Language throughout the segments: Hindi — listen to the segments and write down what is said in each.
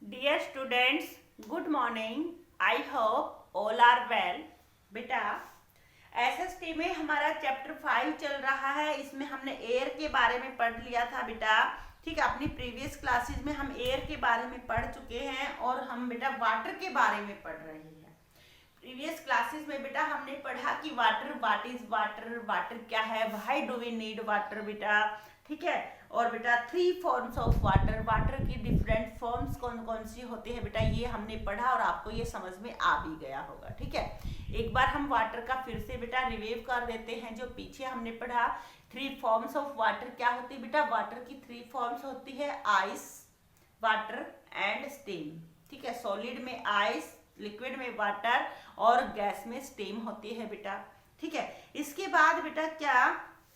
Dear students, good morning. I hope all are well. बेटा एसएसटी में हमारा चैप्टर 5 चल रहा है। इसमें हमने एयर के बारे में पढ़ लिया था बेटा। ठीक है, अपनी प्रीवियस क्लासेस में हम एयर के बारे में पढ़ चुके हैं और हम बेटा वाटर के बारे में पढ़ रहे हैं। प्रीवियस क्लासेस में बेटा हमने पढ़ा कि water, what is water, water क्या है, why do we need water बेटा। ठीक है, और बेटा 3 फॉर्म्स ऑफ वाटर, वाटर की डिफरेंट फॉर्म्स कौन कौन सी होती है बेटा, ये हमने पढ़ा और आपको ये समझ में आ भी गया होगा। ठीक है, एक बार हम वाटर का फिर से बेटा रिवीव कर देते हैं जो पीछे हमने पढ़ा। 3 फॉर्म्स ऑफ वाटर क्या होती है बेटा, वाटर की 3 फॉर्म्स होती है, आइस, वाटर एंड स्टीम। ठीक है, सॉलिड में आइस, लिक्विड में वाटर और गैस में स्टीम होती है बेटा। ठीक है, इसके बाद बेटा क्या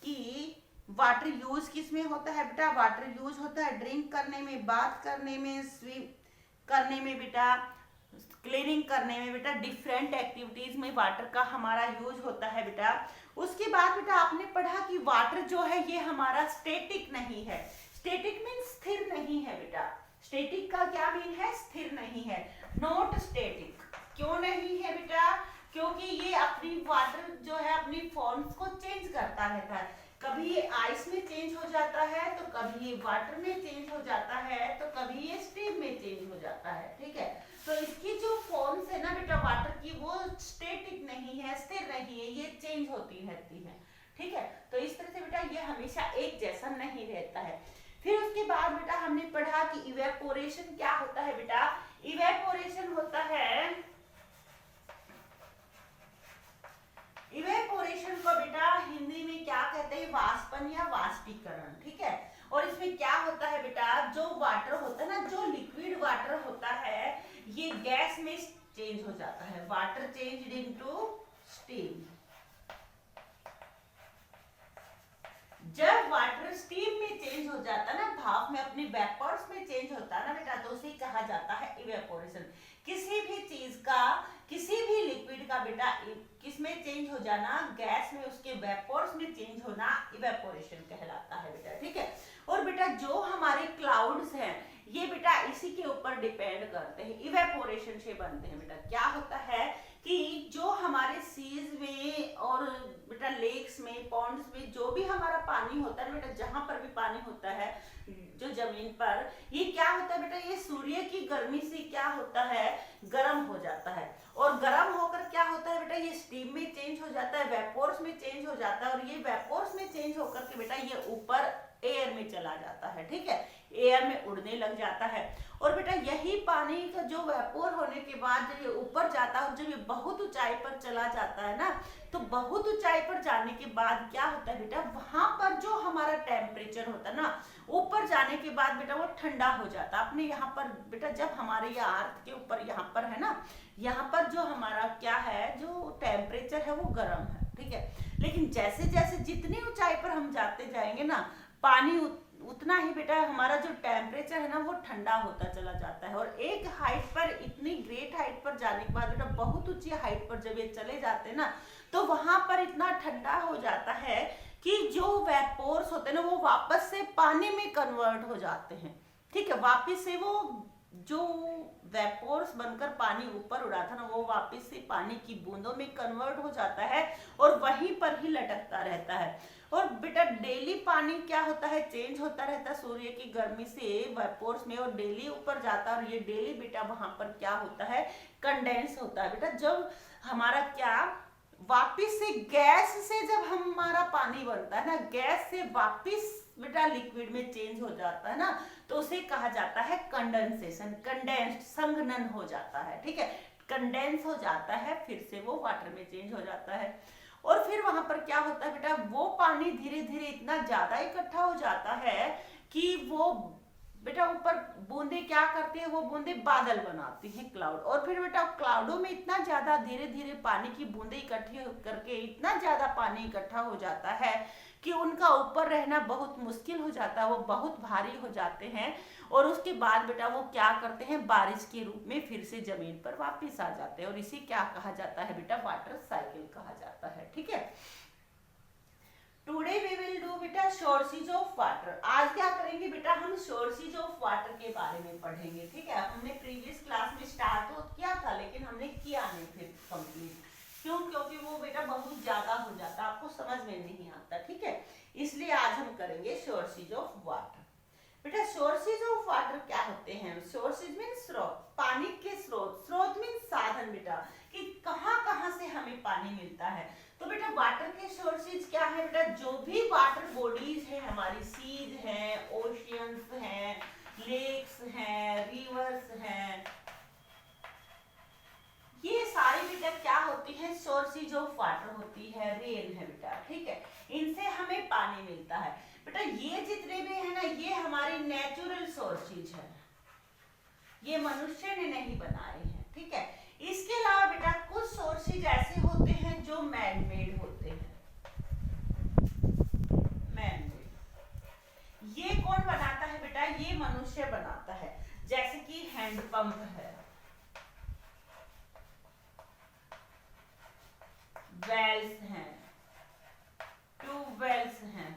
कि वाटर यूज किस में होता है बेटा, वाटर यूज होता है ड्रिंक करने में, बाथ करने में, स्विम करने में बेटा, क्लीनिंग करने में बेटा, डिफरेंट एक्टिविटीज में वाटर का हमारा यूज होता है बेटा। उसके बाद बेटा आपने पढ़ा कि वाटर जो है ये हमारा स्टैटिक नहीं है। स्टैटिक मीन स्थिर नहीं है बेटा। स्टैटिक का क्या मीन है, स्थिर नहीं है, नॉट स्टैटिक। क्यों नहीं है बेटा, क्योंकि ये अपनी वाटर जो है अपनी फॉर्म्स को चेंज करता रहता है। कभी ये आइस में चेंज हो जाता है, तो कभी ये वाटर में चेंज हो जाता है, तो कभी ये स्टीम में चेंज हो जाता है। ठीक है, तो इसकी जो फॉर्म्स है ना बेटा वाटर की, वो स्टैटिक नहीं है, स्थिर नहीं है, ये चेंज होती रहती है। ठीक है, तो इस तरह से बेटा ये हमेशा एक जैसा नहीं रहता है। फिर उसके बाद बेटा हमने पढ़ा कि इवेपोरेशन क्या होता है बेटा। इवेपोरेशन होता है, इवेपोरेशन को बेटा हिंदी में क्या कहते हैं, वाष्पन या वाष्पीकरण। ठीक है, और इसमें क्या होता है बेटा, जो वाटर होता है ना, जो लिक्विड वाटर होता है ये गैस में चेंज हो जाता है। Water changed into steam. जब वाटर स्टीम में चेंज हो जाता है ना, भाप में, अपनी वेपर्स में चेंज होता है ना बेटा, तो उसे कहा जाता है इवेपोरेशन। किसी भी चीज का, किसी भी लिक्विड का बेटा किस में चेंज हो जाना, गैस में, उसके वेपर्स में चेंज होना इवेपोरेशन कहलाता है बेटा। ठीक है, और बेटा जो हमारे क्लाउड्स हैं ये बेटा इसी के ऊपर डिपेंड करते हैं, इवेपोरेशन से बनते हैं बेटा। क्या होता है कि जो हमारे सीज में और बेटा लेक्स में, पॉन्ड्स में जो भी हमारा पानी होता है बेटा, जहां पर भी पानी होता है जो जमीन पर, ये क्या होता है बेटा, ये सूर्य की गर्मी से क्या होता है, गर्म हो जाता है। और गर्म होकर क्या होता है बेटा, ये स्टीम में चेंज हो जाता है, वेपोर्स में चेंज हो जाता है, और ये वेपोर्स में चेंज होकर के बेटा ये ऊपर एयर में चला जाता है। ठीक है, एयर में उड़ने लग जाता है। और बेटा यही पानी का जो वेपोर होने के बाद जब ये ऊपर जाता है, जब ये बहुत ऊंचाई पर चला जाता है ना, तो बहुत ऊंचाई पर जाने के बाद क्या होता है बेटा, वहां पर जो हमारा टेम्परेचर होता है ना, ऊपर जाने के बाद बेटा वो ठंडा हो जाता है। अपने यहाँ पर बेटा जब हमारे ये अर्थ के ऊपर यहाँ पर है ना, यहाँ पर जो हमारा क्या है, जो टेम्परेचर है वो गर्म है। ठीक है, लेकिन जैसे जैसे जितनी ऊंचाई पर हम जाते जाएंगे ना, पानी उतना ही बेटा हमारा जो टेम्परेचर है ना वो ठंडा होता चला जाता है। और एक हाइट पर, इतनी ग्रेट हाइट पर जाने के बाद बेटा, बहुत ऊंची हाइट पर जब ये चले जाते हैं ना, तो वहां पर इतना ठंडा हो जाता है कि जो वेपोर्स होते हैं ना वो वापस से पानी में कन्वर्ट हो जाते हैं। ठीक है, वापस से वो जो वेपोर्स बनकर पानी ऊपर उड़ा था ना, वो वापस से पानी की बूंदों में कन्वर्ट हो जाता है और वहीं पर ही लटकता रहता है। और बेटा डेली पानी क्या होता है, चेंज होता रहता है सूर्य की गर्मी से वेपोर्स में, और डेली ऊपर जाता है, और ये डेली बेटा वहां पर क्या होता है, कंडेंस होता है बेटा। जब हमारा क्या वापिस से गैस से जब हमारा पानी बनता है ना, गैस से वापिस बेटा लिक्विड में चेंज हो जाता है ना, तो उसे कहा जाता है कंडेंसेशन, कंडेंस्ड, संघनन हो जाता है। ठीक है, कंडेंस हो जाता है, फिर से वो वाटर में चेंज हो जाता है। और फिर वहां पर क्या होता है बेटा, वो पानी धीरे धीरे इतना ज्यादा इकट्ठा हो जाता है कि वो बेटा ऊपर बूंदे क्या करती है, वो बूंदे बादल बनाती हैं, क्लाउड। और फिर बेटा क्लाउडों में इतना ज्यादा धीरे धीरे पानी की बूंदे इकट्ठी करके इतना ज्यादा पानी इकट्ठा हो जाता है कि उनका ऊपर रहना बहुत मुश्किल हो जाता है, वो बहुत भारी हो जाते हैं। और उसके बाद बेटा वो क्या करते हैं, बारिश के रूप में फिर से जमीन पर वापस आ जाते हैं, और इसे क्या कहा जाता है बेटा, वाटर साइकिल कहा जाता है। ठीक है, टुडे वी विल डू बेटा सोर्सेज ऑफ वाटर। आज क्या करेंगे बेटा, हम सोर्सेज ऑफ वाटर के बारे में पढ़ेंगे। ठीक है, हमने प्रीवियस क्लास में स्टार्ट तो किया था लेकिन हमने किया नहीं फिर कंप्लीट। क्यों? क्योंकि वो बेटा बहुत ज्यादा हो जाता, आपको समझ में नहीं आता। ठीक है, इसलिए आज हम करेंगे सोर्सेज ऑफ वाटर। बेटा सोर्सेज ऑफ वाटर क्या होते हैं? सोर्सेज मीन स्रोत, पानी के स्रोत। स्रोत मीन साधन बेटा, कि कहाँ कहाँ से हमें पानी मिलता है। तो बेटा वाटर के सोर्सेज क्या है बेटा, जो भी वाटर बॉडीज है हमारी, सीज है, ओशियंस हैं, लेक्स हैं, रिवर्स हैं, ये सारी बेटा क्या होती है, सोर्सेज ऑफ वाटर होती है। रेन है बेटा, ठीक है, इनसे हमें पानी मिलता है। बेटा ये जितने भी है ना, ये हमारे नेचुरल सोर्सेज है, ये मनुष्य ने नहीं बनाए हैं। ठीक है, इसके अलावा बेटा कुछ सोर्सेज ऐसे होते हैं जो मैन मेड होते हैं। मैन मेड ये कौन बनाता है बेटा, ये मनुष्य बनाता है। जैसे कि हैंडपंप है, वेल्स हैं, ट्यूबवेल्स हैं,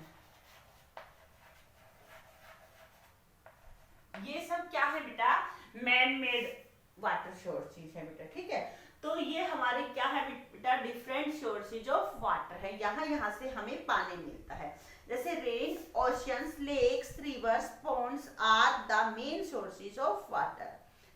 ये सब क्या है बेटा, मैन मेड वाटर सोर्सेज है बेटा। ठीक है, तो ये हमारे क्या है बेटा, डिफरेंट सोर्सेज ऑफ वाटर है। यहाँ से हमें पानी मिलता है। जैसे rain, oceans, lakes, rivers, ponds are the main sources of water.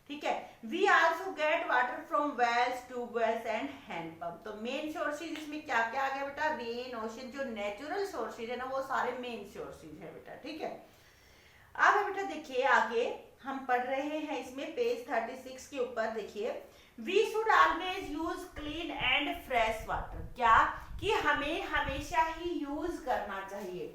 ठीक है, we also get water from wells, tubewells and handpump. तो मेन सोर्सेज इसमें क्या क्या आ गया बेटा, रेन, ओशियन, जो नेचुरल सोर्सेज है ना, वो सारे मेन सोर्सेज है बेटा। ठीक है, अब बेटा देखिए आगे हम पढ़ रहे हैं इसमें पेज 36 के ऊपर देखिए, we should always use clean and fresh water. क्या कि हमें हमेशा ही यूज करना चाहिए,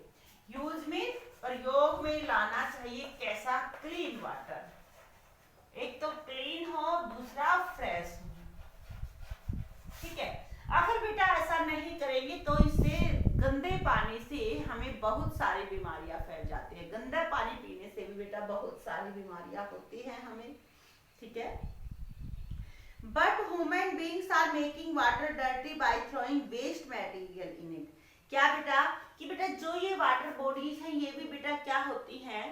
यूज में प्रयोग में लाना चाहिए कैसा, क्लीन वाटर। एक तो क्लीन हो, दूसरा फ्रेश हो। ठीक है, अगर बेटा ऐसा नहीं करेंगे तो इससे गंदे पानी से हमें बहुत सारी बीमारियां फैल जाती है। गंदा पानी पीने से भी बेटा बहुत सारी बीमारियां होती हैं हमें। ठीक है, but human beings are making water dirty by throwing waste material in it. क्या बेटा कि बेटा जो ये वाटर बॉडीज हैं ये भी बेटा क्या होती हैं,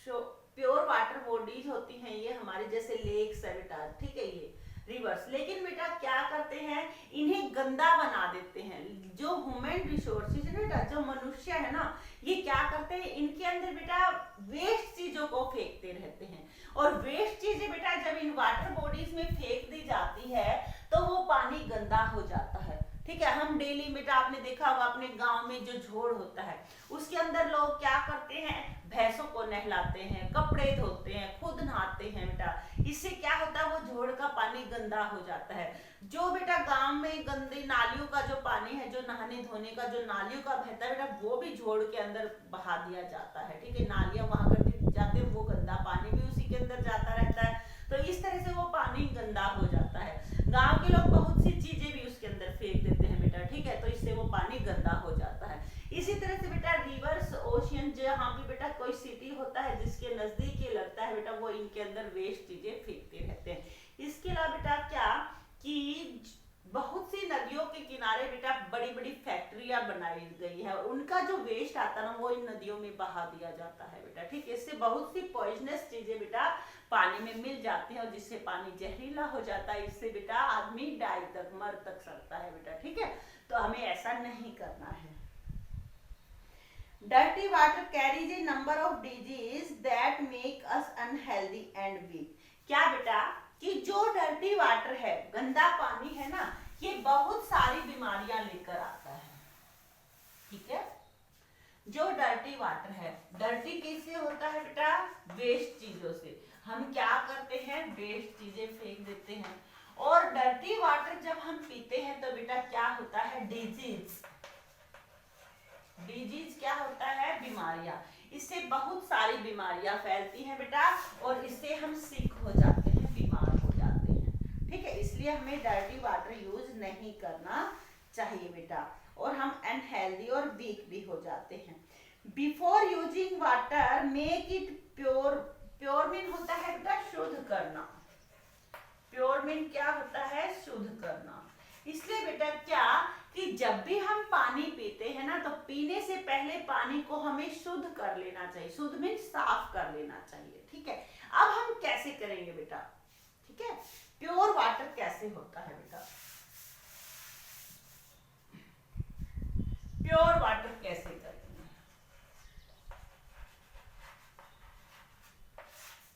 प्योर वाटर बॉडीज होती हैं ये हमारे, जैसे लेक्स है बेटा। ठीक है, ये रिवर्स, लेकिन बेटा क्या करते हैं, इन्हें गंदा बना देते हैं। जो ह्यूमन रिसोर्सेज है बेटा, जो मनुष्य है ना, ये क्या करते हैं, इनके अंदर बेटा वेस्ट चीजों को फेंकते रहते हैं। और वेस्ट चीजें बेटा जब इन वाटर बॉडीज में फेंक दी जाती है तो वो पानी गंदा हो जाता है। ठीक है, हम डेली बेटा आपने देखा होगा अपने गांव में जो झोड़ होता है उसके अंदर लोग क्या करते हैं, भैंसों को नहलाते हैं, कपड़े धोते हैं, खुद नहाते हैं बेटा। इससे क्या होता है, वो झोड़ का पानी गंदा हो जाता है। जो बेटा गांव में गंदी नालियों का जो पानी है, जो नहाने धोने का जो नालियों का बहता है बेटा, वो भी झोड़ के अंदर बहा दिया जाता है। ठीक है, नालियां वहां कर जाते हैं, वो गंदा पानी भी उसी के अंदर जाता रहता है। तो इस तरह से वो पानी गंदा हो जाता है। गांव के लोग बहुत सी चीजें भी उसके अंदर फेंक देते हैं बेटा। ठीक है, तो इससे वो पानी गंदा हो जाता है। इसी तरह से बेटा रिवर्स, ओशियन, जहाँ भी बेटा कोई सिटी होता है जिसके नजदीक ये लगता है बेटा, वो इनके अंदर वेस्ट चीजें फेंकते रहते हैं। इसके अलावा बेटा क्या कि बहुत सी नदियों के किनारे बेटा बड़ी बड़ी फैक्ट्रियां बनाई गई है और उनका जो वेस्ट आता है ना, वो इन नदियों में बहा दिया जाता है बेटा। ठीक है, इससे बहुत सी पॉइजनस चीजें बेटा पानी में मिल जाती है और जिससे पानी जहरीला हो जाता है। इससे बेटा आदमी डाई तक, मर तक सकता है बेटा। ठीक है, तो हमें ऐसा नहीं करना है। Dirty water carries a number of diseases that make us unhealthy and weak. क्या बेटा कि जो डर्टी वाटर है, गंदा पानी है ना, ये बहुत सारी बीमारियां लेकर आता है। ठीक है, जो डर्टी वाटर है, डर्टी किससे होता है बेटा, वेस्ट चीजों से। हम क्या करते हैं, वेस्ट चीजें फेंक देते हैं। और डर्टी वाटर जब हम पीते हैं तो बेटा क्या होता है, डिजीज। डिजीज क्या होता है, बीमारियां। इससे बहुत सारी बीमारियां फैलती हैं बेटा और इससे हम सिक हो जाते हैं, बीमार हो जाते हैं। ठीक है, इसलिए हमें डर्टी वाटर यूज नहीं करना चाहिए बेटा, और हम अनहेल्दी और वीक भी हो जाते हैं। Before using water make it pure. Pure mean होता है बेटा शुद्ध करना। प्योर मीन क्या होता है, शुद्ध करना। इसलिए बेटा क्या कि जब भी हम पानी पीते हैं ना, तो पीने शुद्ध कर लेना चाहिए। शुद्ध मीन साफ कर लेना चाहिए, ठीक है। अब हम कैसे करेंगे बेटा, ठीक है, प्योर वाटर कैसे होता है बेटा, प्योर वाटर कैसे करेंगे।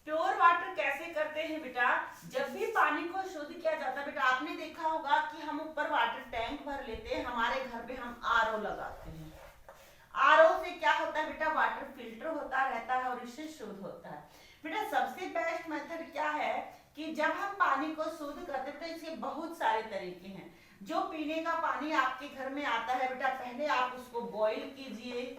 प्योर वाटर कैसे करते हैं बेटा, जब भी पानी को शुद्ध किया जाता है बेटा, आपने देखा होगा कि हम ऊपर वाटर टैंक भर लेते हैं, हमारे घर पे हम आरओ लगाते हैं। आरओ से क्या होता है बेटा, वाटर फिल्टर होता रहता है और इससे शुद्ध होता है। बेटा सबसे बेस्ट मेथड क्या है कि जब हम पानी को शुद्ध करते हैं, इसके बहुत सारे तरीके हैं। जो पीने का पानी आपके घर में आता है बेटा, पहले आप उसको बॉईल कीजिए,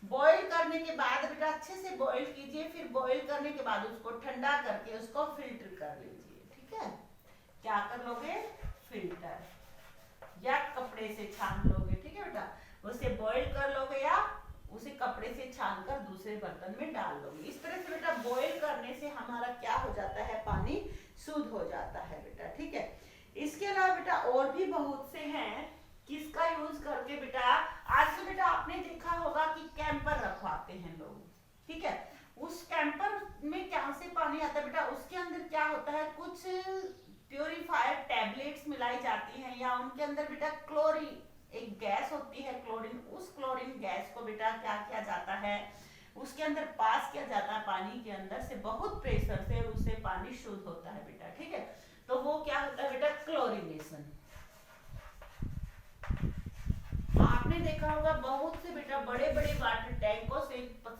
बॉईल करने के बाद बेटा अच्छे से बॉईल कीजिए, फिर बॉईल करने के बाद उसको ठंडा करके उसको फिल्टर कर लीजिए, ठीक है। क्या कर लोगे, फिल्टर या कपड़े से छान लोगे, ठीक है बेटा। उसे बॉईल कर लोगे या उसे कपड़े से छान कर दूसरे बर्तन में डाल लोगे। इस तरह से बेटा बॉईल करने से हमारा क्या हो जाता है, पानी शुद्ध हो जाता है बेटा, ठीक है। इसके अलावा बेटा और भी बहुत से हैं किसका यूज करके बेटा, आजकल बेटा आपने देखा होगा कि कैंपर रखवाते हैं लोग, ठीक है। उस कैंपर में क्या से पानी आता है बेटा, उसके अंदर क्या होता है, कुछ प्योरीफायर टैबलेट्स मिलाई जाती हैं या उनके अंदर बेटा क्लोरीन एक गैस होती है क्लोरीन, उस क्लोरीन गैस को बेटा क्या किया जाता है, उसके अंदर पास किया जाता है पानी के अंदर से बहुत प्रेशर से, और उससे पानी शुद्ध होता है बेटा, ठीक है। तो वो क्या होता है बेटा, क्लोरीनेशन। आपने देखा होगा बहुत से बेटा बड़े बड़े वाटर टैंकों से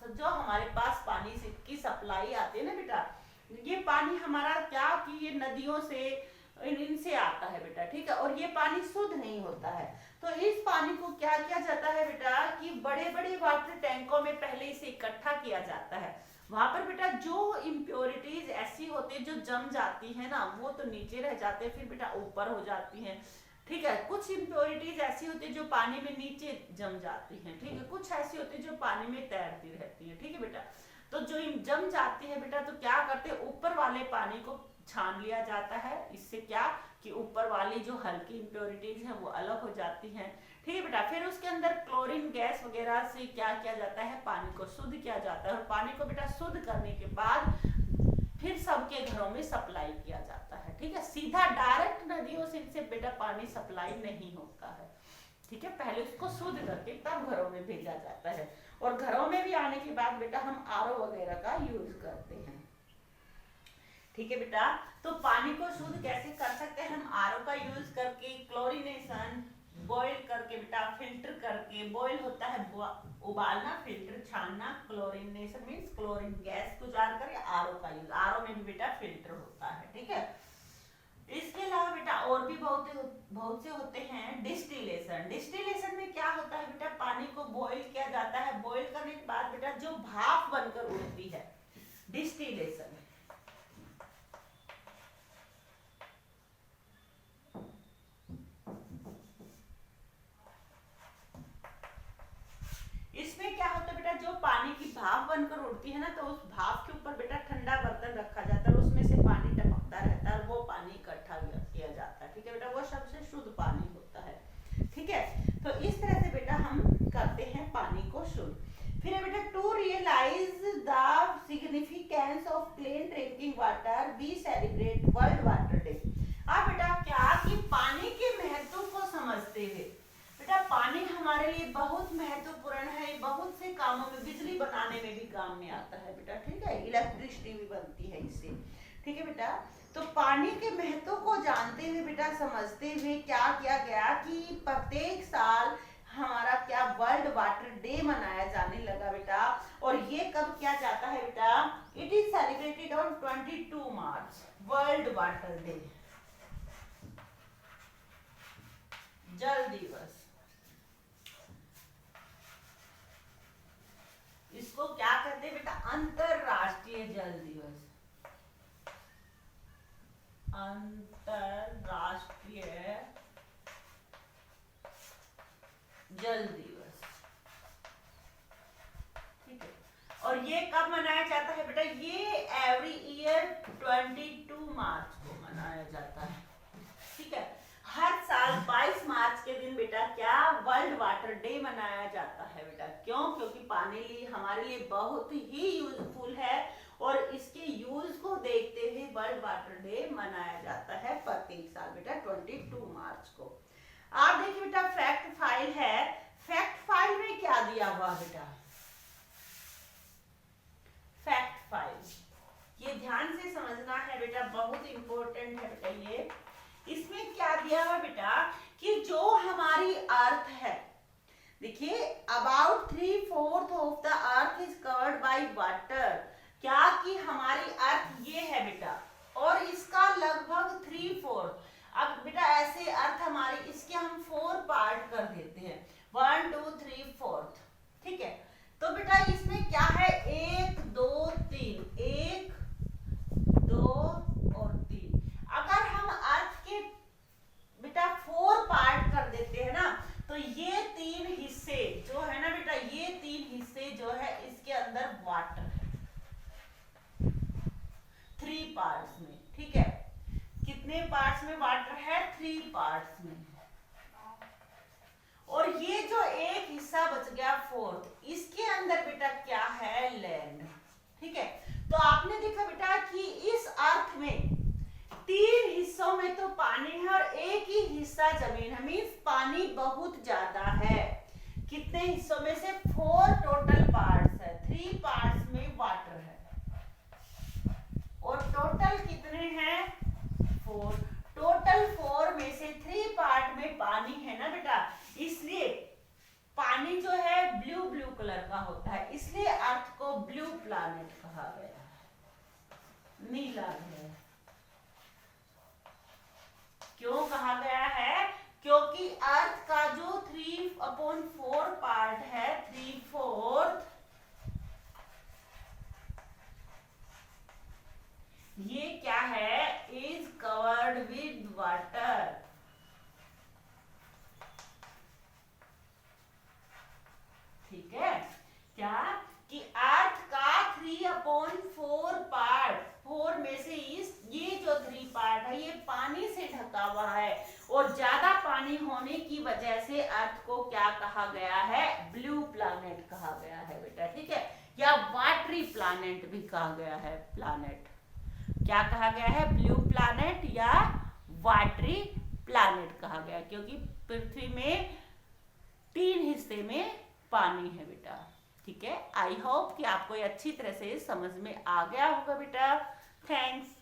जो हमारे पास पानी से की सप्लाई आती है ना बेटा, ये पानी हमारा क्या कि ये नदियों से इनसे आता है बेटा, ठीक है। और ये पानी शुद्ध नहीं होता है, तो इस पानी को क्या किया जाता है बेटा कि बड़े बड़े वाटर टैंकों में पहले इसे इकट्ठा किया जाता है। वहां पर बेटा जो इम्प्योरिटीज ऐसी होती है जो जम जाती है ना, वो तो नीचे रह जाते हैं, फिर बेटा ऊपर हो जाती हैं, ठीक है। कुछ इम्प्योरिटीज ऐसी होती है जो पानी में नीचे जम जाती हैं, ठीक है। कुछ ऐसी होती है जो पानी में तैरती रहती है, ठीक है बेटा। तो जो जम जाती है बेटा, तो क्या करते हैं, ऊपर वाले पानी को छान लिया जाता है। इससे क्या कि ऊपर वाली जो हल्की इम्प्योरिटीज हैं वो अलग हो जाती हैं, ठीक है बेटा। फिर उसके अंदर क्लोरीन गैस वगैरह से क्या किया जाता है, पानी को शुद्ध किया जाता है। और पानी को बेटा शुद्ध करने के बाद फिर सबके घरों में सप्लाई किया जाता है, ठीक है। सीधा डायरेक्ट नदियों से इनसे बेटा पानी सप्लाई नहीं होता है, ठीक है। पहले उसको शुद्ध करके तब घरों में भेजा जाता है, और घरों में भी आने के बाद बेटा हम आरओ वगैरह का यूज करते हैं, ठीक है बेटा। तो पानी को शुद्ध कैसे कर सकते हैं हम, आरओ का यूज करके, क्लोरीनेशन, बॉईल करके बेटा, फिल्टर करके, बॉईल होता है उबालना, फिल्टर छानना, क्लोरीनेशन मींस क्लोरीन गैस को जानकर, आरओ का यूज, आरओ में भी बेटा फिल्टर होता है, ठीक है। इसके अलावा बेटा और भी बहुत से होते हैं डिस्टिलेशन। डिस्टिलेशन में क्या होता है बेटा, पानी को बॉईल किया जाता है, बॉईल करने के बाद बेटा जो भाप बनकर उड़ती है, डिस्टिलेशन। इसमें क्या होता है बेटा, जो पानी की भाप बनकर उड़ती है ना, तो उस भाप के ऊपर बेटा ठंडा बर्तन रखा जाता है, उसमें से पानी टपकता रहता है, वो पानी इकट्ठा किया जाता है, ठीक है बेटा। वो सबसे शुद्ध पानी होता है, ठीक है। तो इस तरह से बेटा हम करते हैं पानी को शुद्ध। फिर है बेटा, to realise the significance of clean drinking water we celebrate world water day. अब बेटा क्या कि पानी के महत्व को समझते हुए बेटा, पानी हमारे लिए बहुत महत्वपूर्ण है, बहुत से कामों में, बिजली बनाने में भी काम में आता है बेटा, ठीक है। इलेक्ट्रिसिटी भी बनती है इससे, ठीक है बेटा। तो पानी के महत्व को जानते हुए बेटा, समझते हुए क्या किया गया कि प्रत्येक साल हमारा क्या वर्ल्ड वाटर डे मनाया जाने लगा बेटा। और ये कब किया जाता है बेटा, it is celebrated on 22 March, world water day, जल दिवस। इसको क्या कहते हैं बेटा, अंतरराष्ट्रीय जल दिवस, अंतरराष्ट्रीय जल दिवस, ठीक है। और ये कब मनाया जाता है बेटा, ये एवरी ईयर 22 मार्च को मनाया जाता है, ठीक है। हर साल 22 मार्च के दिन बेटा क्या वर्ल्ड वाटर डे मनाया जाता है बेटा। क्यों? क्योंकि पानी हमारे लिए बहुत ही यूजफुल है और इसके यूज को देखते हुए वर्ल्ड वाटर डे मनाया जाता है प्रत्येक साल बेटा 22 मार्च को। आप देखिए बेटा फैक्ट फाइल है, फैक्ट फाइल में क्या दिया हुआ बेटा, फैक्ट फाइल ये ध्यान से समझना है बेटा, बहुत इंपॉर्टेंट है बेटा ये। इसमें क्या दिया हुआ बेटा कि जो हमारी अर्थ है, देखिए about 3/4 of the earth is covered by water, क्या कि हमारी अर्थ ये है बेटा और इसका लगभग 3/4, अब बेटा ऐसे अर्थ हमारी इसके हम 4 पार्ट कर देते हैं, 1 2 3 4, ठीक है। तो बेटा इसमें क्या है 1 2 3, 1 2 और 3, अगर हम अर्थ के बेटा 4 पार्ट कर देते हैं ना तो ये 3 हिस्से जो है ना बेटा, ये 3 हिस्से जो है इसके अंदर वाटर है 3 पार्ट्स में, ठीक है। कितने पार्ट्स में वाटर है, 3 पार्ट्स में। और ये जो एक हिस्सा बच गया 4th, इसके अंदर बेटा क्या है, लैंड, ठीक है। तो आपने देखा बेटा कि इस अर्थ में 3 हिस्सों में तो पानी है और एक ही हिस्सा जमीन है, मींस पानी बहुत ज्यादा है। कितने हिस्सों में से 4 टोटल पार्ट्स है, 3 पार्ट्स में वाटर है और टोटल कितने हैं 4, टोटल 4 में से 3 पार्ट में पानी है ना बेटा, इसलिए पानी जो है ब्लू ब्लू कलर का होता है, इसलिए अर्थ को ब्लू प्लैनेट कहा गया है, नीला है। क्यों कहा गया है, क्योंकि अर्थ का जो 3/4 पार्ट है, 3/4 ये क्या है, इज कवर्ड विद वाटर, ठीक है। क्या कि अर्थ का 3/4 पार्ट, 4 में से ये जो 3 पार्ट है ये पानी से ढका हुआ है और ज्यादा पानी होने की वजह से अर्थ को क्या कहा गया है, ब्लू प्लैनेट कहा गया है बेटा, ठीक है, या वाटरी प्लैनेट भी कहा गया है। प्लैनेट क्या कहा गया है, ब्लू प्लैनेट या वाटरी प्लैनेट कहा गया, क्योंकि पृथ्वी में 3 हिस्से में पानी है बेटा, ठीक है। आई होप कि आपको ये अच्छी तरह से समझ में आ गया होगा बेटा। थैंक्स।